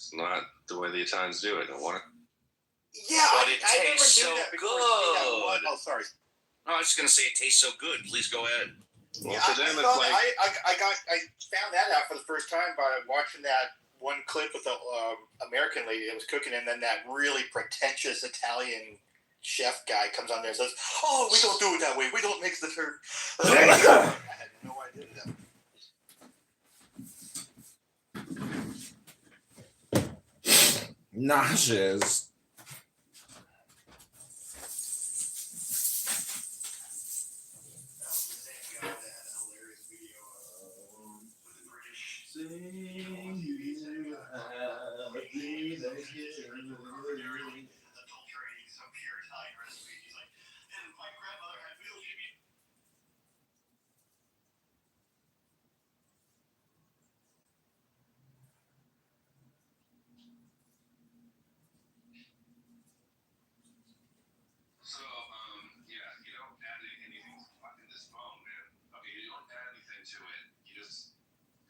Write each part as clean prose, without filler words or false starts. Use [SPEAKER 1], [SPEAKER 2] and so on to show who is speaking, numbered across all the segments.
[SPEAKER 1] It's not the way the Italians do it. I want it.
[SPEAKER 2] Yeah,
[SPEAKER 3] But
[SPEAKER 2] I
[SPEAKER 3] it
[SPEAKER 2] never
[SPEAKER 3] tastes
[SPEAKER 2] knew
[SPEAKER 3] so
[SPEAKER 2] that before.
[SPEAKER 3] good.
[SPEAKER 2] Oh, sorry.
[SPEAKER 3] No, I was just gonna say it tastes so good. Please go ahead.
[SPEAKER 1] Well,
[SPEAKER 2] Yeah,
[SPEAKER 1] for them, it's like
[SPEAKER 2] I found that out for the first time by watching that one clip with the American lady that was cooking, and then that really pretentious Italian chef guy comes on there and says, "Oh, we don't do it that way. We don't mix the turd." I had no idea that.
[SPEAKER 4] Nauseous.
[SPEAKER 1] so. Yeah, you don't add anything. Fucking this phone, man. Okay, you don't add anything to it. You just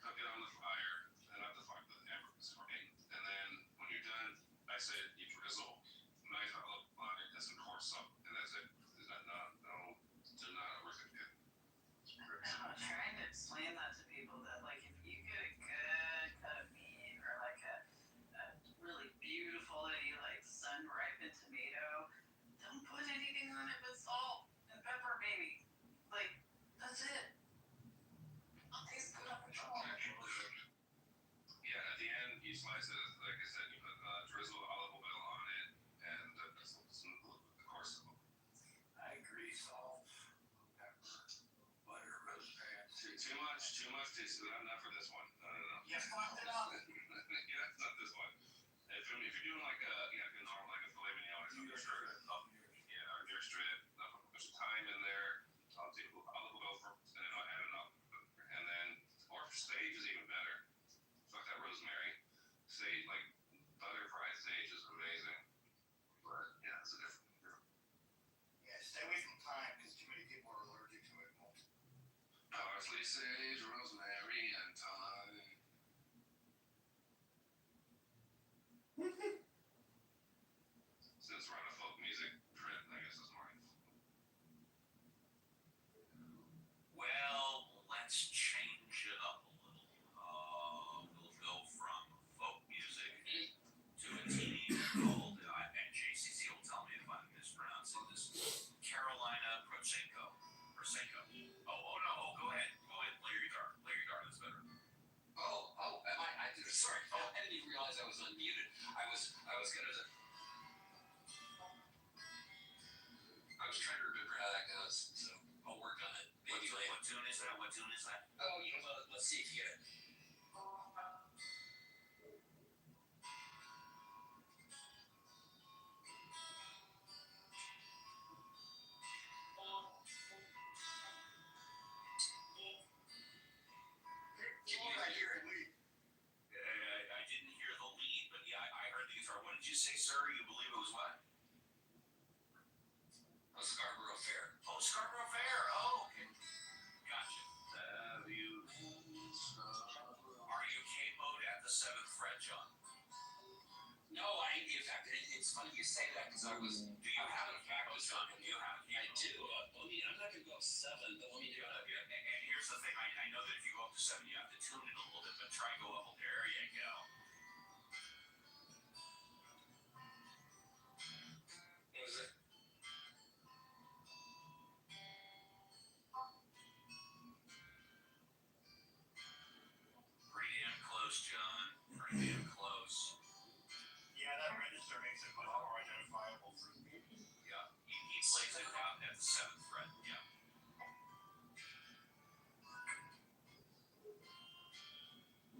[SPEAKER 1] cook it on the fire, and not the fire, the embers, right? And then when you're done, I said you drizzle nice olive oil and some coarse salt, and that's it. There's do not overcook it.
[SPEAKER 5] I'm trying to explain that to people that, like, if you get a good cut of meat or like a really beautifully like sun-ripened tomato, don't put anything on it but salt and pepper, baby. Like, that's it. It tastes good on its own.
[SPEAKER 1] Yeah, at the end, you slice it, like I said, you put drizzle olive oil on it, and some coarse salt.
[SPEAKER 2] I agree. Salt, pepper, butter, rosemary.
[SPEAKER 1] Too much. Not for this one. No.
[SPEAKER 2] You fucked it up.
[SPEAKER 1] Yeah, it's not this one. If you're doing like a normal like a filet mignon or something, sure. Yeah, or deer strip. Put some thyme in there. I'll take olive oil first, and then I'll add it up, and then or sage is even better. Fuck that rosemary. Sage, like butter fried sage is amazing. But yeah, it's a different.
[SPEAKER 2] Yeah, stay away from thyme because too many people are allergic to it.
[SPEAKER 1] Parsley, sage, rosemary, and thyme. Since we're on a folk music trip, I guess it's mine.
[SPEAKER 3] Well, let's change it up a little. We'll go from folk music to a teenager called, and JCC will tell me if I'm mispronouncing this, Carolina Prosecco. Oh no, go ahead. Play your guitar. That's better.
[SPEAKER 6] Sorry. I didn't even realize I was unmuted. I was trying to remember how that goes, so I'll work on it. Maybe later.
[SPEAKER 3] What tune is that?
[SPEAKER 6] Oh, let's see if you get it.
[SPEAKER 3] I didn't hear the lead, but yeah, I heard the guitar. What did you say, sir? You believe it was what?
[SPEAKER 6] A Scarborough Fair.
[SPEAKER 3] Oh, Scarborough Fair. Oh, okay. Gotcha.
[SPEAKER 1] Have you?
[SPEAKER 3] Are you capoed at the 7th fret, John?
[SPEAKER 6] No, in fact, it's funny you say that because I was.
[SPEAKER 3] Do you have a capo, John? Do you have a capo?
[SPEAKER 6] I do. I'm not going to go up 7, but let me do it.
[SPEAKER 3] And here's the thing. I know that if you go up to 7, you have to tune it a little bit, but try and go up. There you go.
[SPEAKER 6] What was it?
[SPEAKER 3] Pretty damn close, John. Pretty damn close.
[SPEAKER 2] Yeah, that register makes it much more identifiable for me.
[SPEAKER 3] Yeah, he plays it out at the 7th fret. Yeah.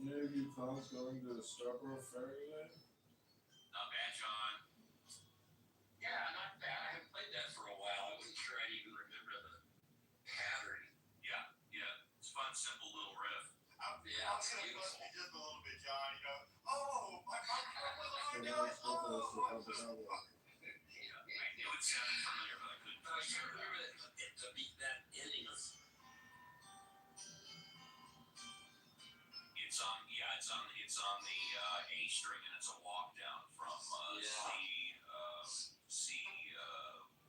[SPEAKER 4] Maybe Tom's going to the Scarborough Fair today?
[SPEAKER 3] Not bad, John.
[SPEAKER 6] Yeah, not bad. I haven't played that for a while. I wasn't sure I'd even remember the pattern.
[SPEAKER 3] Yeah. It's fun, simple little riff.
[SPEAKER 6] Yeah,
[SPEAKER 2] I'm
[SPEAKER 6] it's
[SPEAKER 2] going to bust
[SPEAKER 6] beautiful.
[SPEAKER 2] you just a little bit, John. My truck was on down.
[SPEAKER 3] I knew it sounded familiar, but I couldn't
[SPEAKER 6] I was
[SPEAKER 3] figure
[SPEAKER 6] trying to
[SPEAKER 3] it out.
[SPEAKER 6] remember that ending was.
[SPEAKER 3] It's It's on the A string, and it's a walk down from C.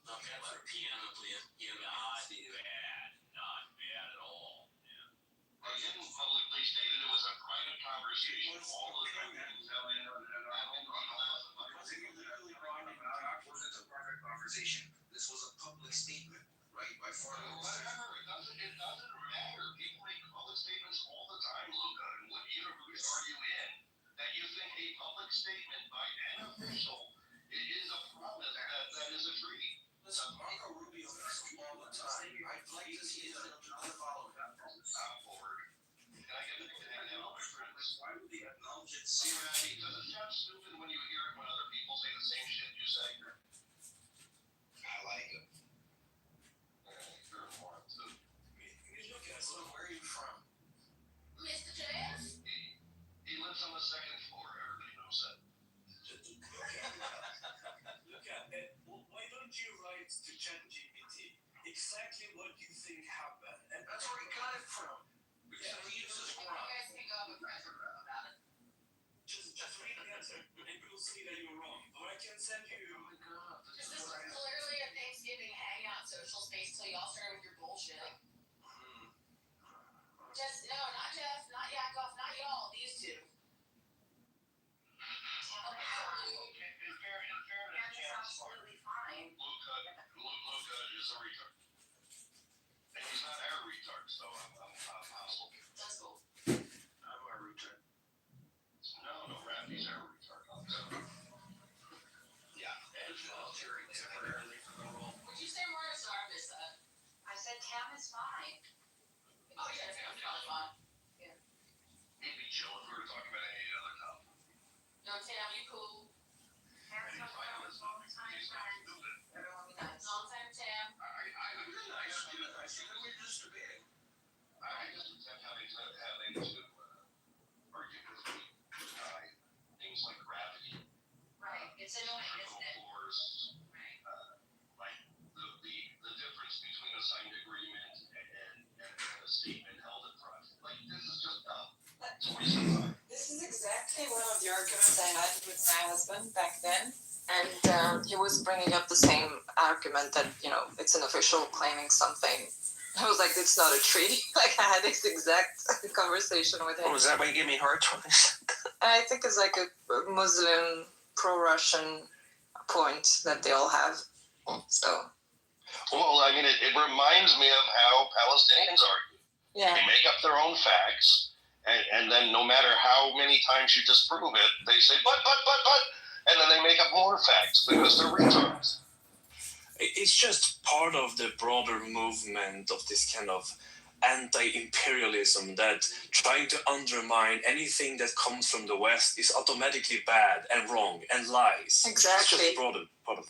[SPEAKER 6] Okay, for piano playing.
[SPEAKER 3] Not bad at all. Yeah.
[SPEAKER 6] They didn't publicly state it. It was a private conversation. All of them didn't tell him.
[SPEAKER 3] Was it legally binding document? It's a private conversation. This was a public statement, right? By foreign.
[SPEAKER 6] Whatever. It doesn't matter. People make public statements all the time, Luca. And what universe are you in that you think a public statement by an official is a promise that is a treaty?
[SPEAKER 3] Listen, Marco Rubio does all the time. I'd like to see him do the following.
[SPEAKER 6] Stop forward. Can I get an acknowledgement?
[SPEAKER 3] Why would they acknowledge it?
[SPEAKER 6] Because it sounds stupid when you hear it when other people say the same shit you say.
[SPEAKER 3] I like it.
[SPEAKER 6] You're a moron, too.
[SPEAKER 3] Look at so where are you from?
[SPEAKER 5] Mr. Jazz?
[SPEAKER 6] He lives on the second floor. Everybody knows that.
[SPEAKER 3] Look at it. Well, why don't you write to ChatGPT exactly what you think happened? And that's where he got it from.
[SPEAKER 6] Because he uses
[SPEAKER 5] You
[SPEAKER 6] grunt.
[SPEAKER 5] guys can go up with President about it.
[SPEAKER 3] Just read the answer, and you'll see that you're wrong. Or I can send you.
[SPEAKER 6] Oh my god.
[SPEAKER 5] Because this is clearly a Thanksgiving hangout social space till y'all start with your bullshit. Just, no, not Jeff, not Yakov, not y'all, these two.
[SPEAKER 6] In fairness, Chance,
[SPEAKER 5] absolutely fine.
[SPEAKER 6] Luca is a retard. And he's not a retard, so I'm hostile.
[SPEAKER 5] That's cool.
[SPEAKER 3] I'm a retard.
[SPEAKER 6] No, Randy's a retard.
[SPEAKER 3] Yeah, and volunteering temporarily for the role.
[SPEAKER 5] Would you say more so I missed that? I said Tam is fine. Oh yeah, Tam's probably fine.
[SPEAKER 6] He'd be chill if we were talking about any other topic.
[SPEAKER 5] No, Tam, you cool?
[SPEAKER 6] And he's fine on his own. He's not stupid.
[SPEAKER 5] Everyone be nice. Long time, Tam.
[SPEAKER 6] I'm
[SPEAKER 3] You're nice, you're nice. You know, we're just debating.
[SPEAKER 6] I just accept having to argue with me things like gravity,
[SPEAKER 5] Right. It's annoying, isn't it?
[SPEAKER 6] force,
[SPEAKER 5] Right.
[SPEAKER 6] like the difference between a signed agreement and a statement held in front. Like, this is just dumb. It's a waste of time.
[SPEAKER 7] This is exactly one of the arguments I had with my husband back then. And he was bringing up the same argument that, it's an official claiming something. I was like, it's not a treaty. Like, I had this exact conversation with him.
[SPEAKER 8] Oh, is that why you give me hard twice?
[SPEAKER 7] I think it's like a Muslim, pro-Russian point that they all have. So,
[SPEAKER 6] Well, I mean, it reminds me of how Palestinians argue.
[SPEAKER 7] yeah.
[SPEAKER 6] They make up their own facts, and then no matter how many times you disprove it, they say, but, and then they make up more facts because they're retards.
[SPEAKER 8] It's just part of the broader movement of this kind of anti-imperialism that trying to undermine anything that comes from the West is automatically bad and wrong and lies.
[SPEAKER 7] Exactly.
[SPEAKER 8] It's just broader part of.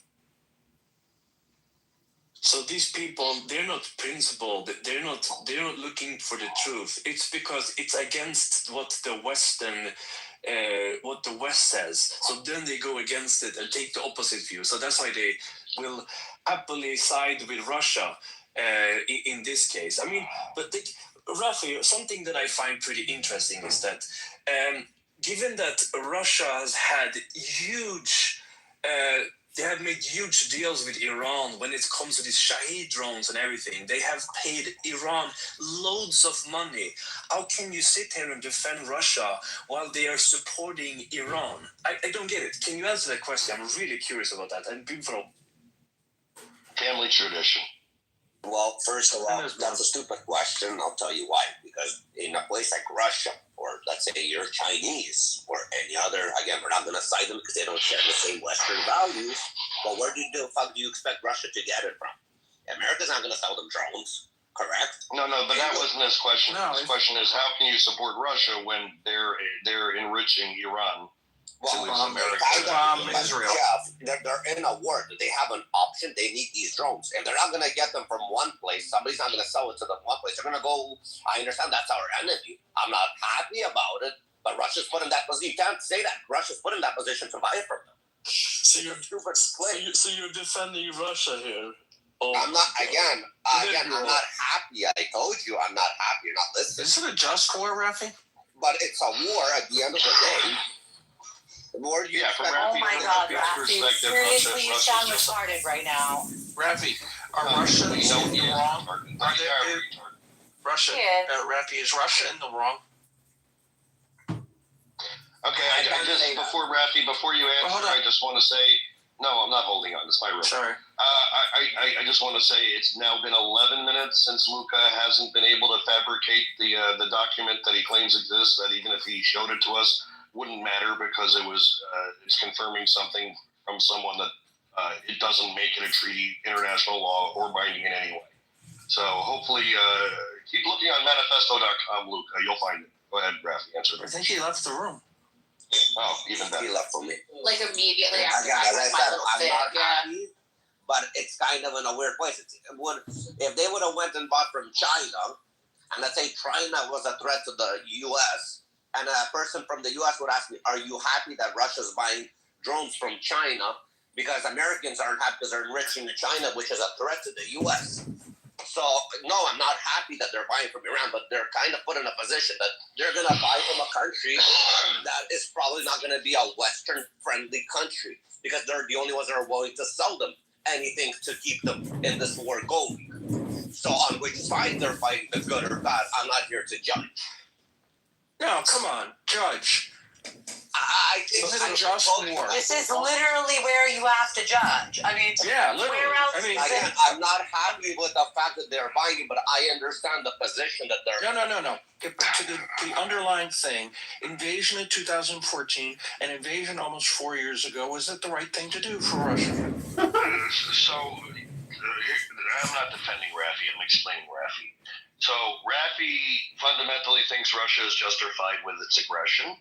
[SPEAKER 8] So these people, they're not principled. They're not looking for the truth. It's because it's against what the West says. So then they go against it and take the opposite view. So that's why they will happily side with Russia in this case. I mean, but Rafi, something that I find pretty interesting is that given that Russia has had they have made huge deals with Iran when it comes to these Shahid drones and everything. They have paid Iran loads of money. How can you sit here and defend Russia while they are supporting Iran? I don't get it. Can you answer that question? I'm really curious about that. And
[SPEAKER 6] Family tradition.
[SPEAKER 9] Well, first of all, that's a stupid question. I'll tell you why. Because in a place like Russia, or let's say you're Chinese, or any other, again, we're not going to cite them because they don't share the same Western values. But where the fuck do you expect Russia to get it from? America's not going to sell them drones, correct?
[SPEAKER 6] No, but that wasn't his question.
[SPEAKER 8] No,
[SPEAKER 6] His question is, how can you support Russia when they're enriching Iran?
[SPEAKER 9] Well,
[SPEAKER 8] Israel.
[SPEAKER 9] Jeff, they're in a war. They have an option. They need these drones. And they're not going to get them from one place. Somebody's not going to sell it to them one place. They're going to go, I understand that's our enemy. I'm not happy about it, but Russia's put in that position. You can't say that. Russia's put in that position to buy it from them.
[SPEAKER 8] So you're defending Russia here.
[SPEAKER 9] I'm not, again, I'm not happy. I told you I'm not happy. You're not listening.
[SPEAKER 8] Is it a just war, Rafi?
[SPEAKER 9] but it's a war at the end of the day. The more you
[SPEAKER 6] Yeah, from
[SPEAKER 9] expect-
[SPEAKER 6] Rafi-
[SPEAKER 10] Oh my
[SPEAKER 6] from
[SPEAKER 10] God,
[SPEAKER 6] Rafi's
[SPEAKER 10] Rafi!
[SPEAKER 6] perspective,
[SPEAKER 10] Seriously, you
[SPEAKER 6] Russia's
[SPEAKER 10] sound
[SPEAKER 6] just-
[SPEAKER 10] retarded right now.
[SPEAKER 8] Rafi, are Russians
[SPEAKER 6] No,
[SPEAKER 8] in
[SPEAKER 6] he
[SPEAKER 8] the
[SPEAKER 6] is
[SPEAKER 8] wrong?
[SPEAKER 6] retarded.
[SPEAKER 8] Are
[SPEAKER 6] He's
[SPEAKER 8] they-
[SPEAKER 6] very retarded.
[SPEAKER 8] Russia,
[SPEAKER 10] Yes.
[SPEAKER 8] Rafi, is Russia in the wrong?
[SPEAKER 6] Okay,
[SPEAKER 9] I
[SPEAKER 6] I
[SPEAKER 9] can't
[SPEAKER 6] just
[SPEAKER 9] say that.
[SPEAKER 6] before Rafi, before you answer,
[SPEAKER 8] hold on.
[SPEAKER 6] I just want to say no. I'm not holding on. It's my room.
[SPEAKER 8] Sorry.
[SPEAKER 6] I just want to say it's now been 11 minutes since Luca hasn't been able to fabricate the document that he claims exists. That even if he showed it to us, wouldn't matter because it's confirming something from someone that it doesn't make it a treaty, international law, or binding in any way. So hopefully, keep looking on manifesto.com, Luca. You'll find it. Go ahead, Rafi. Answer
[SPEAKER 8] I
[SPEAKER 6] it.
[SPEAKER 8] think he left the room.
[SPEAKER 6] Oh, even better.
[SPEAKER 9] He left for me.
[SPEAKER 7] Like immediately after
[SPEAKER 9] Again,
[SPEAKER 7] I
[SPEAKER 9] as I
[SPEAKER 7] went my
[SPEAKER 9] said,
[SPEAKER 7] little
[SPEAKER 9] I'm
[SPEAKER 7] fit.
[SPEAKER 9] not
[SPEAKER 7] Yeah.
[SPEAKER 9] happy, but it's kind of in a weird place. If they would have went and bought from China, and let's say China was a threat to the U.S., and a person from the U.S. would ask me, "Are you happy that Russia's buying drones from China?" Because Americans aren't happy because they're enriching China, which is a threat to the U.S. So, no, I'm not happy that they're buying from Iran, but they're kind of put in a position that they're going to buy from a country that is probably not going to be a Western-friendly country because they're the only ones that are willing to sell them anything to keep them in this war going. So on which side they're fighting, the good or bad, I'm not here to judge.
[SPEAKER 8] No, come on, judge.
[SPEAKER 9] I think
[SPEAKER 8] This is
[SPEAKER 9] I'm
[SPEAKER 8] a just
[SPEAKER 9] supposed
[SPEAKER 8] war.
[SPEAKER 9] to-
[SPEAKER 10] This is literally where you have to judge. I mean,
[SPEAKER 8] Yeah, literally.
[SPEAKER 10] where else
[SPEAKER 8] I mean,
[SPEAKER 10] is
[SPEAKER 9] Again,
[SPEAKER 10] it?
[SPEAKER 9] I'm not happy with the fact that they're buying it, but I understand the position that they're
[SPEAKER 8] No. Get back to the underlying thing. Invasion in 2014, an invasion almost 4 years ago. Was it the right thing to do for Russia?
[SPEAKER 6] So, I'm not defending Rafi, I'm explaining Rafi. So, Rafi fundamentally thinks Russia is justified with its aggression,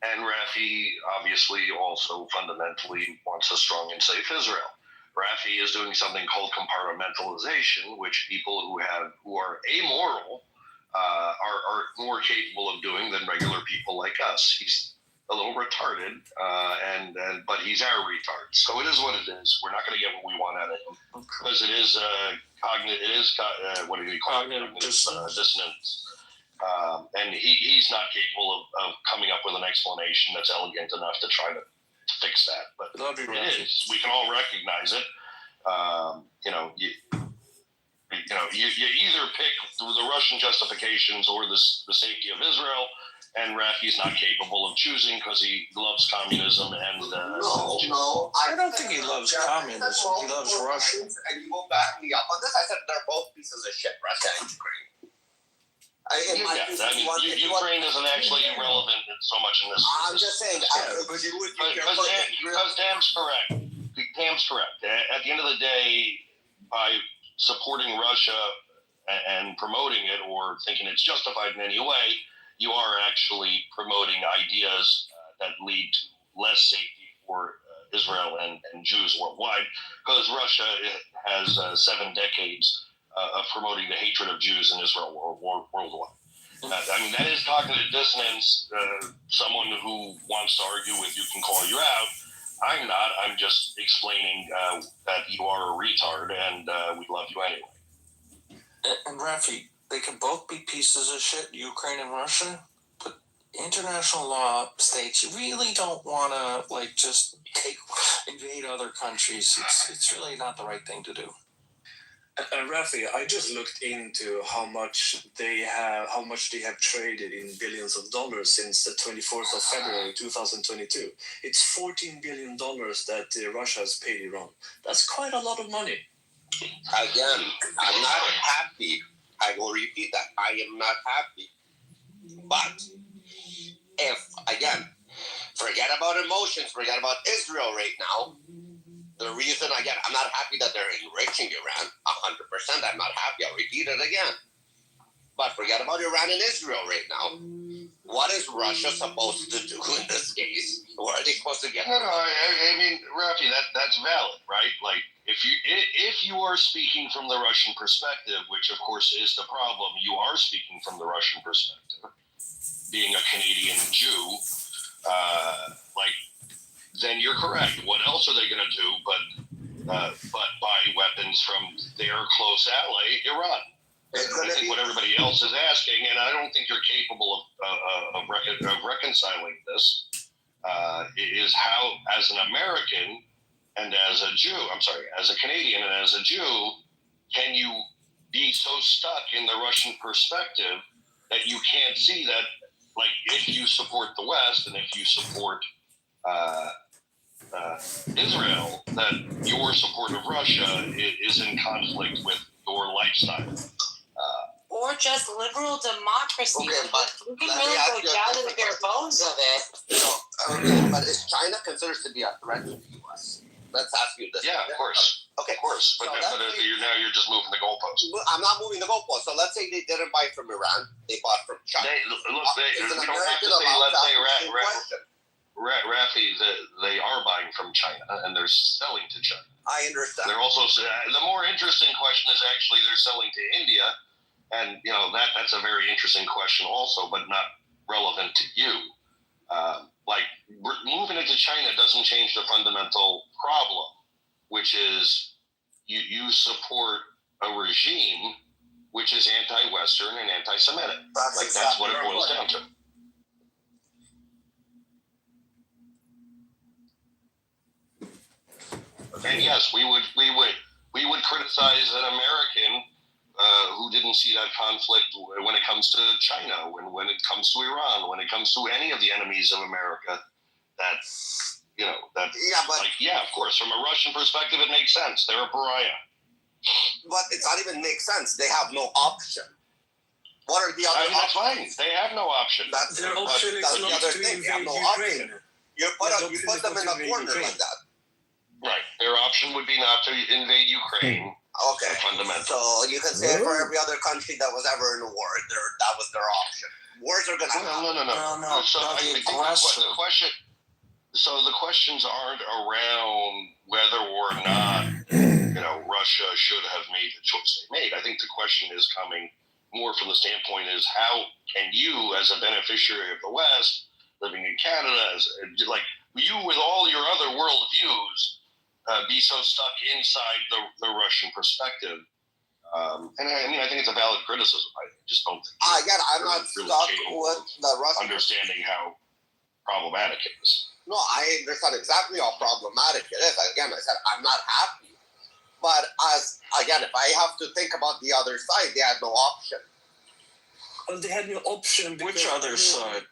[SPEAKER 6] and Rafi obviously also fundamentally wants a strong and safe Israel. Rafi is doing something called compartmentalization, which people who are amoral are more capable of doing than regular people like us. He's a little retarded, but he's our retard. So it is what it is. We're not going to get what we want out of him because it is what do you call it?
[SPEAKER 8] Cognitive
[SPEAKER 6] Dissonance. And he's not capable of coming up with an explanation that's elegant enough to try to fix that. But
[SPEAKER 8] Love you,
[SPEAKER 6] it
[SPEAKER 8] Rafi.
[SPEAKER 6] is. We can all recognize it. You either pick the Russian justifications or the safety of Israel, and Rafi's not capable of choosing because he loves communism and.
[SPEAKER 9] No.
[SPEAKER 8] I don't think he loves communism. He loves Russia.
[SPEAKER 9] And you will back me up on this. I said they're both pieces of shit, Russia and Ukraine.
[SPEAKER 6] Ukraine isn't actually relevant so much in this.
[SPEAKER 9] I'm just saying.
[SPEAKER 6] Because Dam's correct. Dam's correct. At the end of the day, by supporting Russia and promoting it or thinking it's justified in any way, you are actually promoting ideas that lead to less safety for Israel and Jews worldwide, because Russia has 7 decades of promoting the hatred of Jews in Israel worldwide. I mean, that is cognitive dissonance. Someone who wants to argue with you can call you out. I'm not. I'm just explaining that you are a retard and we love you anyway.
[SPEAKER 8] And Rafi, they can both be pieces of shit, Ukraine and Russia, but international law states you really don't want to just invade other countries. It's really not the right thing to do.
[SPEAKER 11] Rafi, I just looked into how much they have traded in billions of dollars since the 24th of February 2022. It's $14 billion that Russia has paid Iran. That's quite a lot of money.
[SPEAKER 9] Again, I'm not happy. I will repeat that. I am not happy. But if, again, forget about emotions, forget about Israel right now. The reason, again, I'm not happy that they're enriching Iran. 100% I'm not happy. I'll repeat it again. But forget about Iran and Israel right now. What is Russia supposed to do in this case? Where are they supposed to get?
[SPEAKER 6] No. I mean, Rafi, that's valid, right? Like, if you are speaking from the Russian perspective, which of course is the problem, you are speaking from the Russian perspective. Being a Canadian Jew, then you're correct. What else are they going to do but buy weapons from their close ally, Iran? I think what everybody else is asking, and I don't think you're capable of reconciling this, is how, as an American and as a Jew, as a Canadian and as a Jew, can you be so stuck in the Russian perspective that you can't see that, like, if you support the West and if you support Israel, that your support of Russia is in conflict with your lifestyle.
[SPEAKER 10] Or just liberal democracy.
[SPEAKER 9] Okay, but
[SPEAKER 10] we can
[SPEAKER 9] let me
[SPEAKER 10] really
[SPEAKER 9] ask
[SPEAKER 10] go
[SPEAKER 9] you a
[SPEAKER 10] down to the
[SPEAKER 9] different
[SPEAKER 10] bare bones of it.
[SPEAKER 9] Okay, but is China considered to be a threat to the U.S.? Let's ask you this.
[SPEAKER 6] Yeah, of course.
[SPEAKER 9] Okay.
[SPEAKER 6] Of course. But,
[SPEAKER 9] So
[SPEAKER 6] you're just moving the goalposts.
[SPEAKER 9] I'm not moving the goalpost. So let's say they didn't buy from Iran, they bought from China.
[SPEAKER 6] We don't have to
[SPEAKER 9] American
[SPEAKER 6] say,
[SPEAKER 9] allowed
[SPEAKER 6] let's
[SPEAKER 9] to
[SPEAKER 6] say,
[SPEAKER 9] ask the same question?
[SPEAKER 6] Rafi, they are buying from China and they're selling to China.
[SPEAKER 9] I understand.
[SPEAKER 6] They're also, the more interesting question is actually they're selling to India. And, that's a very interesting question also, but not relevant to you. Moving into China doesn't change the fundamental problem, which is you support a regime which is anti-Western and anti-Semitic. That's what it boils down to. And yes, we would criticize an American who didn't see that conflict when it comes to China, when it comes to Iran, when it comes to any of the enemies of America. Of course, from a Russian perspective, it makes sense. They're a pariah.
[SPEAKER 9] But it's not even make sense. They have no option. What are the other
[SPEAKER 6] options?
[SPEAKER 9] Fine.
[SPEAKER 6] They have no option.
[SPEAKER 9] That's
[SPEAKER 11] their option is
[SPEAKER 9] the
[SPEAKER 11] not
[SPEAKER 9] other
[SPEAKER 11] to
[SPEAKER 9] thing. They have
[SPEAKER 11] invade
[SPEAKER 9] no
[SPEAKER 11] Ukraine.
[SPEAKER 9] option. You put them in a corner like that.
[SPEAKER 6] Right. Their option would be not to invade Ukraine.
[SPEAKER 9] Okay.
[SPEAKER 6] Fundamental.
[SPEAKER 9] So you can say it for every other country that was ever in a war. That was their option. Wars are going to happen.
[SPEAKER 6] No. So I think the question. So the questions aren't around whether or not Russia should have made the choice they made. I think the question is coming more from the standpoint is how can you, as a beneficiary of the West, living in Canada, you with all your other worldviews, be so stuck inside the Russian perspective. I think it's a valid criticism. I just don't think
[SPEAKER 9] I'm not
[SPEAKER 6] really
[SPEAKER 9] stuck
[SPEAKER 6] capable
[SPEAKER 9] with the Russian
[SPEAKER 6] understanding how problematic it is.
[SPEAKER 9] No, I understand exactly how problematic it is. Again, I said I'm not happy. But if I have to think about the other side, they had no option.
[SPEAKER 11] Well, they had no option.
[SPEAKER 8] Which other side?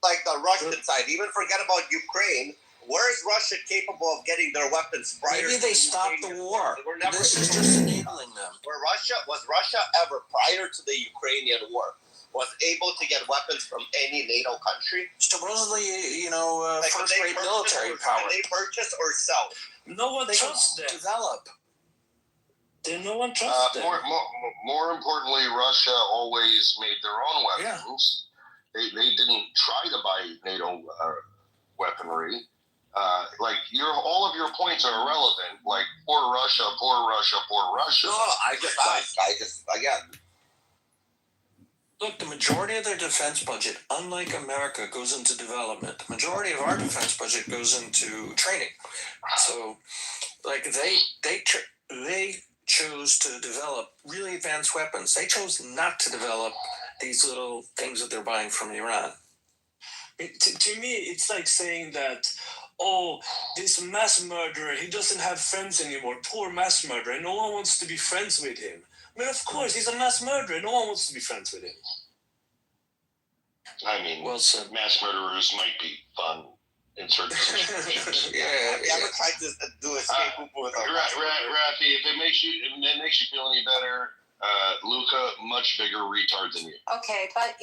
[SPEAKER 9] Like the Russian side. Even forget about Ukraine. Where is Russia capable of getting their weapons prior?
[SPEAKER 8] Maybe they stopped the war. This is just enabling them.
[SPEAKER 9] Was Russia ever prior to the Ukrainian war was able to get weapons from any NATO country?
[SPEAKER 8] Supposedly, first-rate military power.
[SPEAKER 9] Can they purchase or sell?
[SPEAKER 11] No one trusts them.
[SPEAKER 8] Develop.
[SPEAKER 11] No one trusts them.
[SPEAKER 6] More importantly, Russia always made their own weapons. Yeah. They didn't try to buy NATO weaponry. All of your points are irrelevant. Like poor Russia, poor Russia, poor Russia.
[SPEAKER 9] No, I just again.
[SPEAKER 11] Look, the majority of their defense budget, unlike America, goes into development. The majority of our defense budget goes into training. So, they chose to develop really advanced weapons. They chose not to develop these little things that they're buying from Iran. To me, it's like saying that, this mass murderer, he doesn't have friends anymore. Poor mass murderer. No one wants to be friends with him. I mean, of course, he's a mass murderer. No one wants to be friends with him.
[SPEAKER 6] I mean, mass murderers might be fun in certain situations.
[SPEAKER 9] Have you ever tried to do escape with a
[SPEAKER 6] Rafi, if it makes you feel any better, Luca, much bigger retard than you.
[SPEAKER 10] Okay, but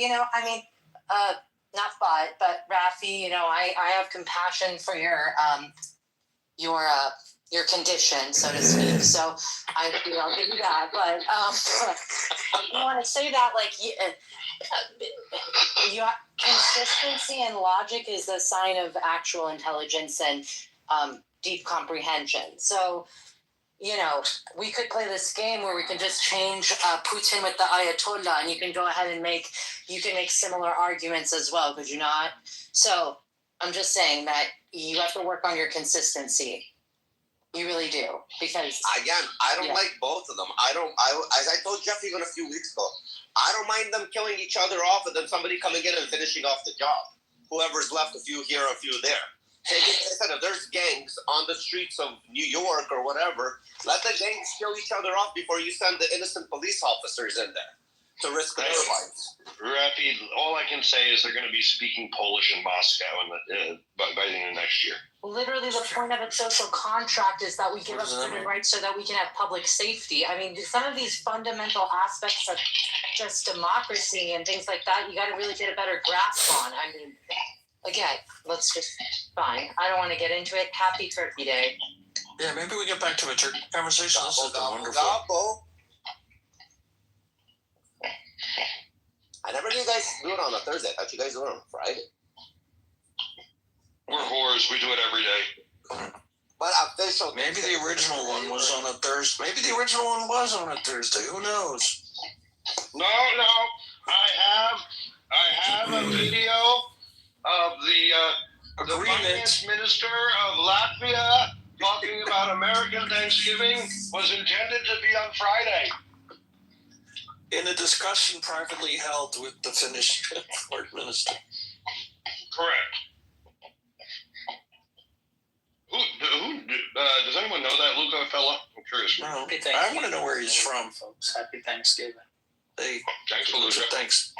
[SPEAKER 10] but Rafi, I have compassion for your condition, so to speak. So I'll give you that. But I want to say that, consistency and logic is the sign of actual intelligence and deep comprehension. So, we could play this game where we can just change Putin with the Ayatollah, and you can go ahead and make similar arguments as well, could you not? So I'm just saying that you have to work on your consistency. You really do, because
[SPEAKER 9] Again, I don't
[SPEAKER 10] Yeah.
[SPEAKER 9] like both of them. As I told Jeff even a few weeks ago, I don't mind them killing each other off and then somebody coming in and finishing off the job. Whoever's left, a few here, a few there. Like I said, if there's gangs on the streets of New York or whatever, let the gangs kill each other off before you send the innocent police officers in there to risk their lives.
[SPEAKER 6] Rafi, all I can say is they're going to be speaking Polish in Moscow by the end of next year.
[SPEAKER 10] literally the point of a social contract is that we give
[SPEAKER 11] What
[SPEAKER 10] up
[SPEAKER 11] does that
[SPEAKER 10] certain
[SPEAKER 11] mean?
[SPEAKER 10] rights so that we can have public safety. I mean, some of these fundamental aspects of just democracy and things like that, you got to really get a better grasp on. I mean, again, let's just, fine. I don't want to get into it. Happy Turkey Day.
[SPEAKER 11] Yeah, maybe we get back to a turkey conversation. This has been wonderful.
[SPEAKER 9] Gobble. I never knew you guys do it on a Thursday. I thought you guys do it on a Friday.
[SPEAKER 6] We're whores. We do it every day.
[SPEAKER 9] But official.
[SPEAKER 11] Maybe the original one was on a Thursday. Maybe the original one was on a Thursday. Who knows?
[SPEAKER 6] No. I have a video of the finance minister of Latvia talking about American Thanksgiving was intended to be on Friday.
[SPEAKER 11] In a discussion privately held with the Finnish foreign minister.
[SPEAKER 6] Correct. Does anyone know that Luca fella? I'm curious.
[SPEAKER 11] No,
[SPEAKER 12] Happy
[SPEAKER 11] I want to know where he's from.
[SPEAKER 12] folks. Happy Thanksgiving.
[SPEAKER 11] Hey,
[SPEAKER 6] Thanks for Luca.
[SPEAKER 11] thanks.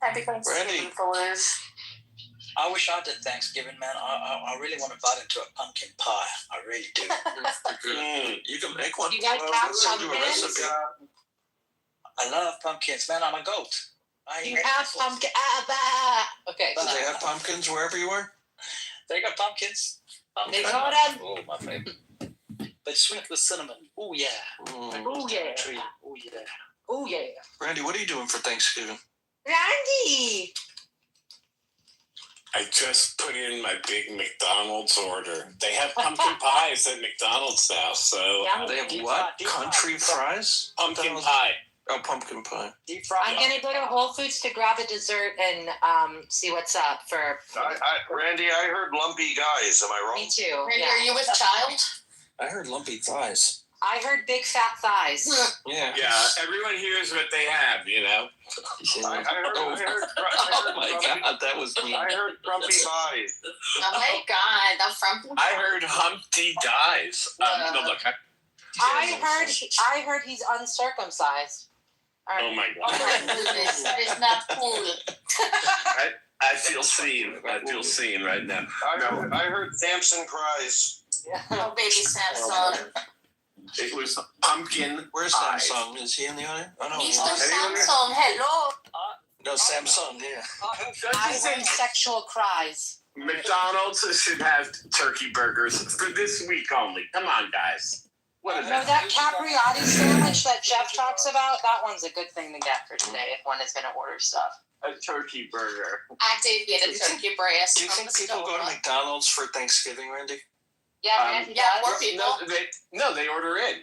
[SPEAKER 10] Happy Thanksgiving,
[SPEAKER 11] Randy.
[SPEAKER 10] fellas.
[SPEAKER 12] I wish I did Thanksgiving, man. I really want to bite into a pumpkin pie. I really do.
[SPEAKER 11] You can make one.
[SPEAKER 10] You guys have
[SPEAKER 11] We'll send you a
[SPEAKER 10] pumpkins?
[SPEAKER 11] recipe.
[SPEAKER 12] I love pumpkins, man. I'm a goat. I
[SPEAKER 10] You
[SPEAKER 12] eat
[SPEAKER 10] have
[SPEAKER 12] apples.
[SPEAKER 10] pumpkin. Okay.
[SPEAKER 11] Do they have pumpkins wherever you are?
[SPEAKER 12] They got pumpkins.
[SPEAKER 10] They
[SPEAKER 12] Pumpkin.
[SPEAKER 10] got 'em.
[SPEAKER 12] Oh, my favorite. They sweet with cinnamon. Oh yeah.
[SPEAKER 10] Oh yeah.
[SPEAKER 12] Tree. Oh yeah.
[SPEAKER 10] Oh yeah.
[SPEAKER 11] Randy, what are you doing for Thanksgiving?
[SPEAKER 10] Randy.
[SPEAKER 13] I just put in my big McDonald's order. They have pumpkin pies at McDonald's now, so
[SPEAKER 10] Yeah.
[SPEAKER 11] They have
[SPEAKER 12] Deep
[SPEAKER 11] what?
[SPEAKER 12] fried.
[SPEAKER 11] Country fries?
[SPEAKER 13] pumpkin pie.
[SPEAKER 11] Oh, pumpkin pie.
[SPEAKER 12] Deep fried.
[SPEAKER 10] I'm gonna go to Whole Foods to grab a dessert and see what's up for.
[SPEAKER 6] Randy, I heard lumpy guys. Am I wrong?
[SPEAKER 10] Me too.
[SPEAKER 7] Randy,
[SPEAKER 10] Yeah.
[SPEAKER 7] are you with child?
[SPEAKER 11] I heard lumpy thighs.
[SPEAKER 10] I heard big fat thighs.
[SPEAKER 11] Yeah.
[SPEAKER 13] Yeah, everyone hears what they have, you know.
[SPEAKER 6] I heard
[SPEAKER 11] Oh my god, that was mean.
[SPEAKER 6] I heard grumpy pies.
[SPEAKER 7] Oh my god, the front.
[SPEAKER 13] I heard Humpty dies. No, look.
[SPEAKER 10] I heard he's uncircumcised. All right.
[SPEAKER 13] Oh my
[SPEAKER 7] Oh
[SPEAKER 13] god.
[SPEAKER 7] my goodness, that is not cool.
[SPEAKER 13] I feel seen. I feel seen right now.
[SPEAKER 6] I heard Samson cries.
[SPEAKER 7] Oh, baby Samson.
[SPEAKER 13] It was pumpkin
[SPEAKER 11] Where's
[SPEAKER 13] pie.
[SPEAKER 11] Samsung? Is he in the audience? Oh no. he's
[SPEAKER 7] Mr.
[SPEAKER 11] not.
[SPEAKER 7] Samson, hello.
[SPEAKER 11] No, Samsung, yeah.
[SPEAKER 10] I heard sexual cries.
[SPEAKER 13] McDonald's should have turkey burgers for this week only. Come on, guys. What is
[SPEAKER 10] No,
[SPEAKER 13] that?
[SPEAKER 10] that capriotti sandwich that Jeff talks about, that one's a good thing to get for today if one is going to order stuff.
[SPEAKER 13] A turkey burger.
[SPEAKER 7] I did get a turkey breast.
[SPEAKER 11] Do you
[SPEAKER 7] from
[SPEAKER 11] think
[SPEAKER 7] the
[SPEAKER 11] people go to
[SPEAKER 7] store.
[SPEAKER 11] McDonald's for Thanksgiving, Randy?
[SPEAKER 10] Yeah, Randy
[SPEAKER 7] Yeah,
[SPEAKER 10] does.
[SPEAKER 7] more people.
[SPEAKER 13] They order in.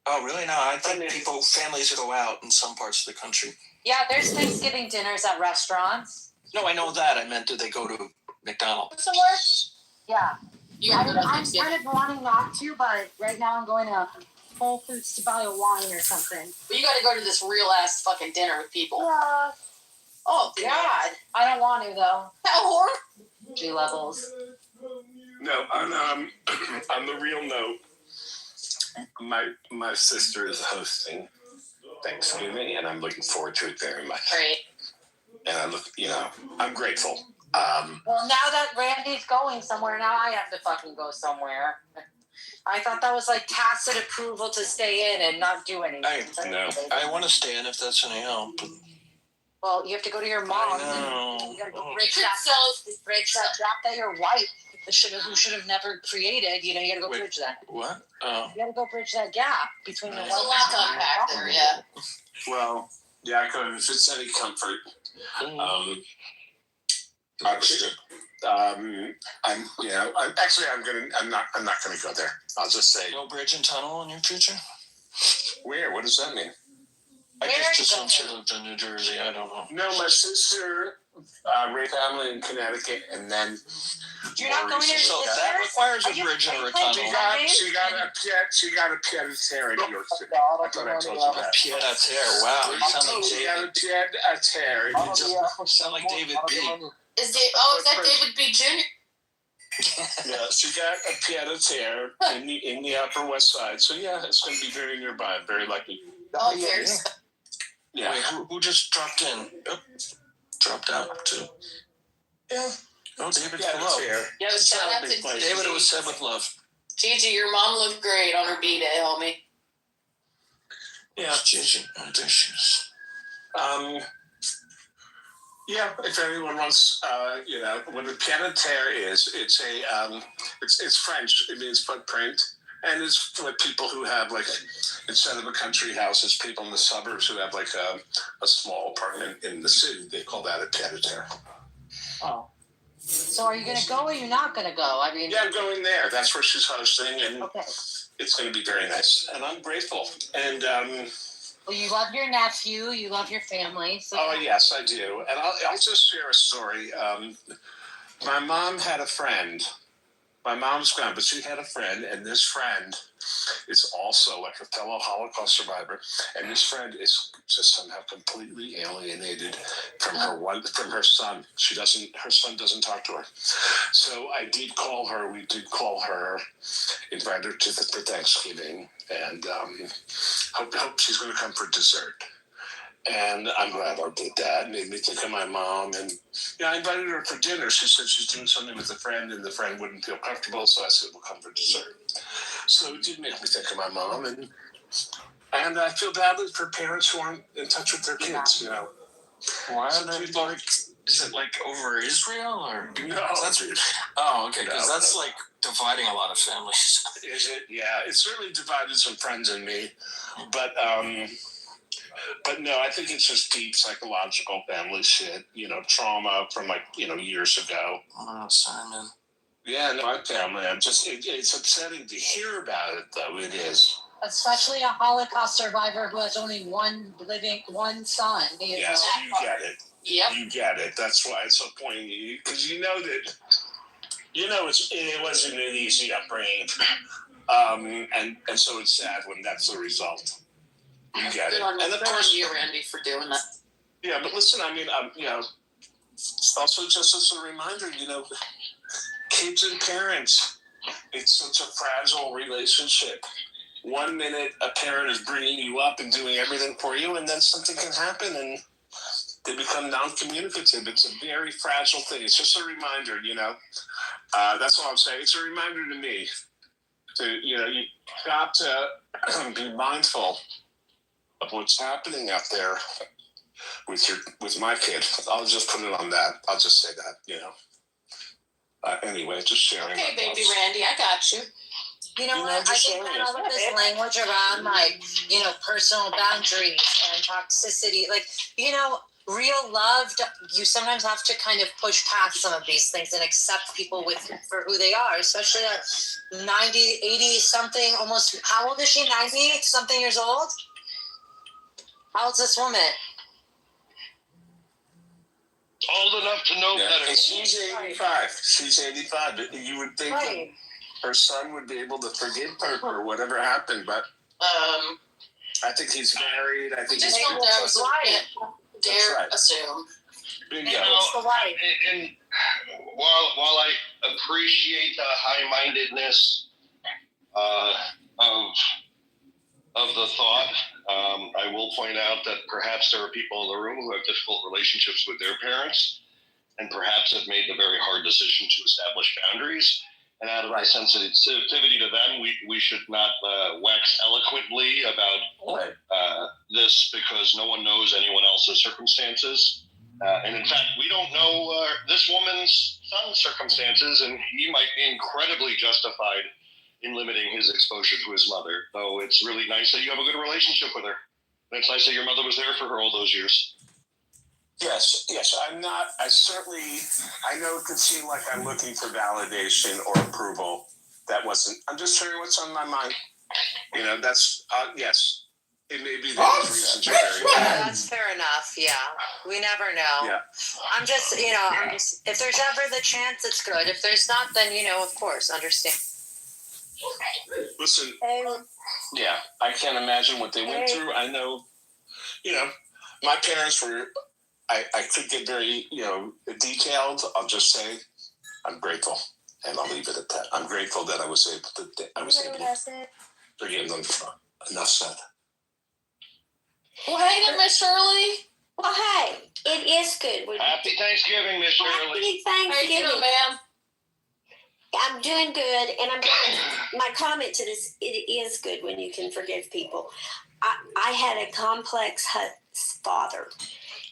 [SPEAKER 11] Oh, really? No, I think families go out in some parts of the country.
[SPEAKER 10] Yeah, there's Thanksgiving dinners at restaurants.
[SPEAKER 11] No, I know that. I meant, do they go to McDonald's?
[SPEAKER 7] Somewhere?
[SPEAKER 10] Yeah.
[SPEAKER 7] You
[SPEAKER 10] I'm
[SPEAKER 7] have to
[SPEAKER 10] kind of wanting not to, but right now I'm going to Whole Foods to buy a wine or something.
[SPEAKER 7] But you gotta go to this real ass fucking dinner with people.
[SPEAKER 10] Yeah.
[SPEAKER 7] Oh god.
[SPEAKER 10] I don't want to, though.
[SPEAKER 7] How horrible.
[SPEAKER 10] G levels.
[SPEAKER 13] No, on the real note, my sister is hosting Thanksgiving, and I'm looking forward to it very much.
[SPEAKER 7] Great.
[SPEAKER 13] And I'm grateful.
[SPEAKER 10] Well, now that Randy's going somewhere, now I have to fucking go somewhere. I thought that was like tacit approval to stay in and not do anything.
[SPEAKER 11] I want to stay in if that's any help. But
[SPEAKER 10] Well, you have to go to your mom.
[SPEAKER 11] I know.
[SPEAKER 10] You gotta go
[SPEAKER 7] You
[SPEAKER 10] bridge
[SPEAKER 7] could
[SPEAKER 10] that,
[SPEAKER 7] sell.
[SPEAKER 10] bridge that gap that your wife who should have never created. You gotta go
[SPEAKER 11] Wait.
[SPEAKER 10] bridge that.
[SPEAKER 11] What? Oh.
[SPEAKER 10] You gotta go bridge that gap between your
[SPEAKER 7] There's
[SPEAKER 10] wife
[SPEAKER 7] a lot to
[SPEAKER 10] and
[SPEAKER 7] unpack
[SPEAKER 10] your
[SPEAKER 7] there,
[SPEAKER 10] mom.
[SPEAKER 7] yeah.
[SPEAKER 13] Well, yeah, if it's any comfort, actually, I'm not gonna go there. I'll just say,
[SPEAKER 11] No bridge and tunnel in your future?
[SPEAKER 13] where? What does that mean?
[SPEAKER 11] I
[SPEAKER 10] Where
[SPEAKER 11] just
[SPEAKER 10] is
[SPEAKER 11] assumed
[SPEAKER 10] it?
[SPEAKER 11] she lived in New Jersey. I don't know.
[SPEAKER 13] No, my sister Ray family in Connecticut, and then
[SPEAKER 10] You're not going to your
[SPEAKER 12] So
[SPEAKER 10] sisters?
[SPEAKER 12] that requires a
[SPEAKER 10] Are you-
[SPEAKER 12] bridge
[SPEAKER 10] are
[SPEAKER 12] and
[SPEAKER 10] you
[SPEAKER 12] a
[SPEAKER 10] playing
[SPEAKER 12] tunnel.
[SPEAKER 13] she got a pied a terre in New York City. I thought I told you that.
[SPEAKER 12] Pied à terre. Wow, you sound like
[SPEAKER 13] She got a
[SPEAKER 12] David.
[SPEAKER 13] pied a terre.
[SPEAKER 12] You sound like David B.
[SPEAKER 7] Is that David B. Jr.?
[SPEAKER 13] Yeah, she got a pied a terre in the Upper West Side. So yeah, it's going to be very nearby. I'm very lucky.
[SPEAKER 7] Oh, very.
[SPEAKER 13] Yeah.
[SPEAKER 12] Wait, who just dropped in? Oh, dropped out too.
[SPEAKER 13] Yeah.
[SPEAKER 12] Oh, David
[SPEAKER 13] Yeah,
[SPEAKER 12] below.
[SPEAKER 7] Yo, shout out to
[SPEAKER 12] David, it was said with love.
[SPEAKER 7] Gigi. Your mom looked great on her B-Day, homie.
[SPEAKER 12] Yeah, Gigi. Oh, there she is.
[SPEAKER 13] Yeah, if anyone wants, what a pied a terre is, it's it's French. It means footprint, and it's for people who have like, instead of a country house, it's people in the suburbs who have like a small apartment in the city. They call that a pied a terre.
[SPEAKER 10] Oh. So are you going to go or you're not going to go? I mean,
[SPEAKER 13] Yeah, I'm going there. That's where she's hosting, and
[SPEAKER 10] okay.
[SPEAKER 13] it's going to be very nice. And I'm grateful. And
[SPEAKER 10] Well, you love your nephew, you love your family. So
[SPEAKER 13] oh yes, I do. And I'll just share a story. My mom had a friend. My mom's gone, but she had a friend, and this friend is also like a fellow Holocaust survivor. And this friend is just somehow completely alienated from her son. Her son doesn't talk to her. So I did call her. We did call her, invite her for Thanksgiving, and hope she's going to come for dessert. And I'm glad I did that. It made me think of my mom. And I invited her for dinner. She said she's doing something with a friend, and the friend wouldn't feel comfortable. So I said, we'll come for dessert. So it did make me think of my mom. And I feel badly for parents who aren't in touch with their kids,
[SPEAKER 12] Why are they like? Is it like over Israel or?
[SPEAKER 13] No.
[SPEAKER 12] Oh, okay. Because
[SPEAKER 13] No.
[SPEAKER 12] that's like dividing a lot of families.
[SPEAKER 13] Is it? Yeah. It certainly divided some friends and me. But no, I think it's just deep psychological family shit, trauma from years ago.
[SPEAKER 12] Oh, sorry, man.
[SPEAKER 13] Yeah, no, my family. It's upsetting to hear about it, though. It is.
[SPEAKER 10] especially a Holocaust survivor who has only one son.
[SPEAKER 13] Yes, you get it.
[SPEAKER 7] Yep.
[SPEAKER 13] You get it. That's why it's so poignant, because it wasn't an easy upbringing, and so it's sad when that's the result. You get it.
[SPEAKER 7] And of course, you, Randy, for doing that.
[SPEAKER 13] Yeah, but listen, also just as a reminder, kids and parents, it's such a fragile relationship. 1 minute, a parent is bringing you up and doing everything for you, and then something can happen and they become non-communicative. It's a very fragile thing. It's just a reminder, that's all I'm saying. It's a reminder to me you got to be mindful of what's happening out there with my kid. I'll just put it on that. I'll just say that, anyway, just sharing.
[SPEAKER 7] Okay, baby Randy, I got you.
[SPEAKER 10] You know what? I think that all of this language around personal boundaries and toxicity, real love, you sometimes have to kind of push past some of these things and accept people for who they are, especially at 90, 80 something, almost, how old is she? 90 something years old? How old's this woman?
[SPEAKER 6] Old enough to know better.
[SPEAKER 13] She's 85. She's 85. You would think that her son would be able to forgive her for whatever happened, but I think he's married. I think
[SPEAKER 7] just don't dare assume.
[SPEAKER 13] Bingo.
[SPEAKER 6] And while I appreciate the high-mindedness of the thought, I will point out that perhaps there are people in the room who have difficult relationships with their parents, and perhaps have made the very hard decision to establish boundaries. And out of my sensitivity to them, we should not wax eloquently about this, because no one knows anyone else's circumstances. And in fact, we don't know this woman's son's circumstances, and he might be incredibly justified in limiting his exposure to his mother. So it's really nice that you have a good relationship with her. And it's nice that your mother was there for her all those years.
[SPEAKER 13] Yes, I'm not. I know it could seem like I'm looking for validation or approval. That wasn't. I'm just sharing what's on my mind. That's, yes. It may be that his reasons are very good.
[SPEAKER 10] That's fair enough. Yeah, we never know.
[SPEAKER 13] Yeah.
[SPEAKER 10] I'm just, if there's ever the chance, it's good. If there's not, then of course, understand.
[SPEAKER 13] Listen, yeah, I can't imagine what they went through. I know, my parents were. I could get very, detailed. I'll just say, I'm grateful, and I'll leave it at that. I'm grateful that I was able to forgive them. Enough said.
[SPEAKER 7] Well, hey there, Miss Shirley.
[SPEAKER 14] Well, hey, it is good.
[SPEAKER 6] Happy Thanksgiving, Miss Shirley.
[SPEAKER 14] Happy
[SPEAKER 7] How you
[SPEAKER 14] Thanksgiving.
[SPEAKER 7] doing, ma'am?
[SPEAKER 14] I'm doing good, and my comment to this: it is good when you can forgive people. I had a complex father,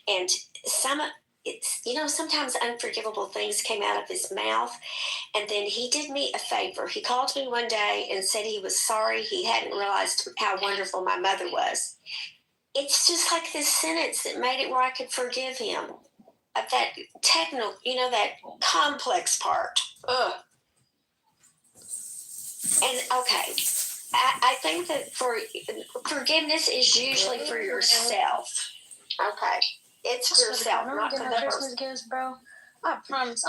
[SPEAKER 14] and sometimes unforgivable things came out of his mouth, and then he did me a favor. He called me one day and said he was sorry. He hadn't realized how wonderful my mother was. It's just like this sentence that made it where I could forgive him. Of that technical, that complex part. Ugh. And okay, I think that forgiveness is usually for yourself. Okay, it's for yourself, not for the person.
[SPEAKER 15] Goes, bro. I promise.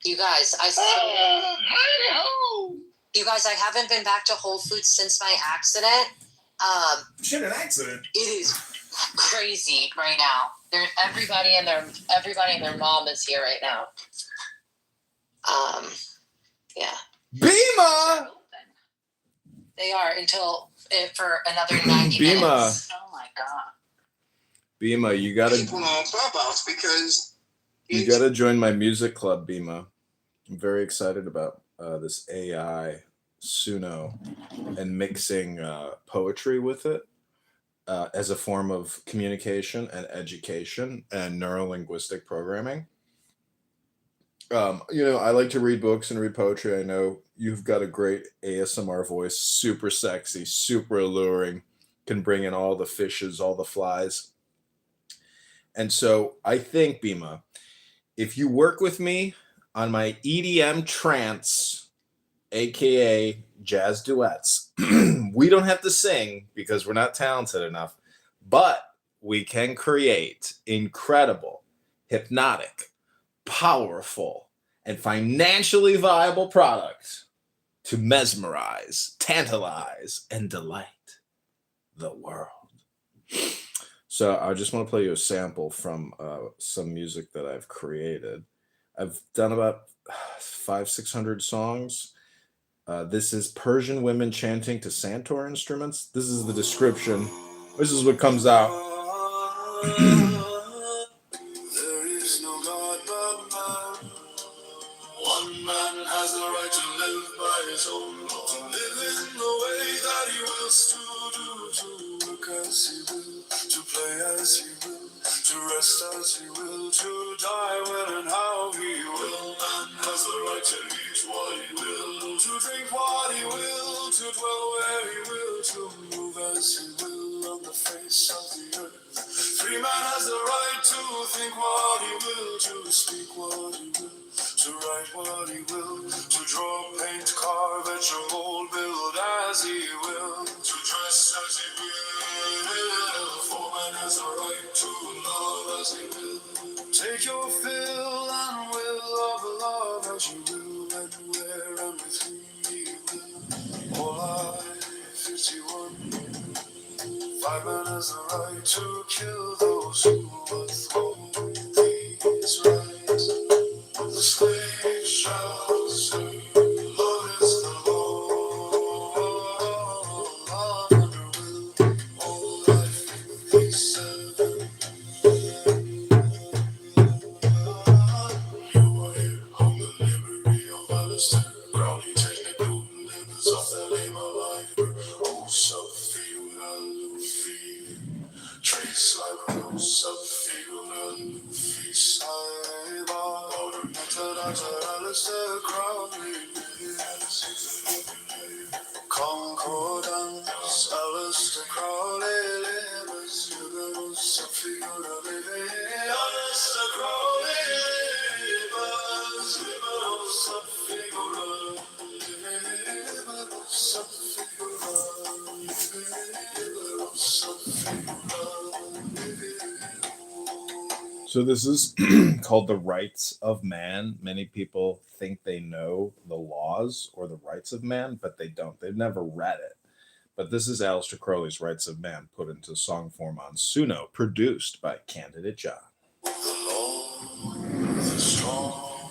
[SPEAKER 10] You guys, you guys, I haven't been back to Whole Foods since my accident.
[SPEAKER 2] Shit, an accident.
[SPEAKER 10] It is crazy right now. Everybody and their mom is here right now. Yeah.
[SPEAKER 4] Bima!
[SPEAKER 10] They are for another 90
[SPEAKER 4] Bima.
[SPEAKER 10] minutes. Oh my god.
[SPEAKER 4] Bima, you gotta
[SPEAKER 6] People on Clubhouse because
[SPEAKER 4] you gotta join my music club, Bima. I'm very excited about this AI Suno and mixing poetry with it as a form of communication and education and neurolinguistic programming. I like to read books and read poetry. I know you've got a great ASMR voice, super sexy, super alluring, can bring in all the fishes, all the flies. And so I think, Bima, if you work with me on my EDM trance, aka jazz duets, we don't have to sing because we're not talented enough, but we can create incredible, hypnotic, powerful, and financially viable products to mesmerize, tantalize, and delight the world. So I just want to play you a sample from some music that I've created. I've done about 500-600 songs. This is Persian women chanting to Santur instruments. This is the description. This is what comes out.
[SPEAKER 16] There is no God but man. One man has the right to live by his own law, to live in the way that he wills to work as he will, to play as he will, to rest as he will, to die when and how he will. Man has the right to eat what he will, to drink what he will, to dwell where he will, to move as he will on the face of the earth. Free man has the right to think what he will, to speak what he will, to write what he will, to draw, paint, carve, etch, or mold, build as he will, to dress as he will. For man has a right to love as he will. Take your fill and will of love as you will, and where and with whom you will. All life is you one. Five man has the right to kill those who withhold these rights. The slave shall serve. Love is the law. Under will all life be seven. You are here on the liberty of Alistair. Crowley, technical livers of the name of life. Oh, Sophia, Luffy. Trace like no Sophia, Luffy. Cyber. Order method, Alistair, Crowley. Concordance, Alistair, Crowley. Livers, you Sophia, Alistair, Crowley.
[SPEAKER 4] So this is called The Rights of Man. Many people think they know the laws or the rights of man, but they don't. They've never read it. But this is Aleister Crowley's Rights of Man put into song form on Suno, produced by Candidate John.
[SPEAKER 16] The Lord, the strong,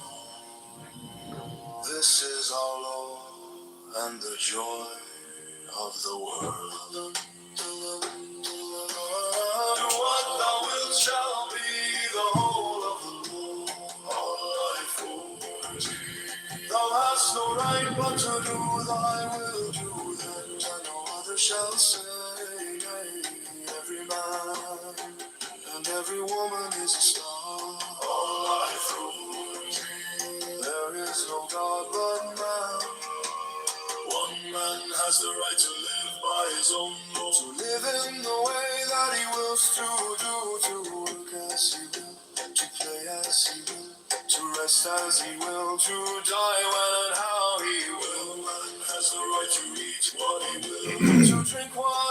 [SPEAKER 16] this is our Lord, and the joy of the world. What thou wilt shall be, the whole of the Lord, all life for thee. Thou hast no right but to do thy will, do that, and no other shall say. Every man and every woman is a star, all life for thee. There is no God but man. One man has the right to live by his own law, to live in the way that he wills to do, to work as he will, to play as he will, to rest as he will, to die when and how he will. Man has the right to eat what he will, to drink what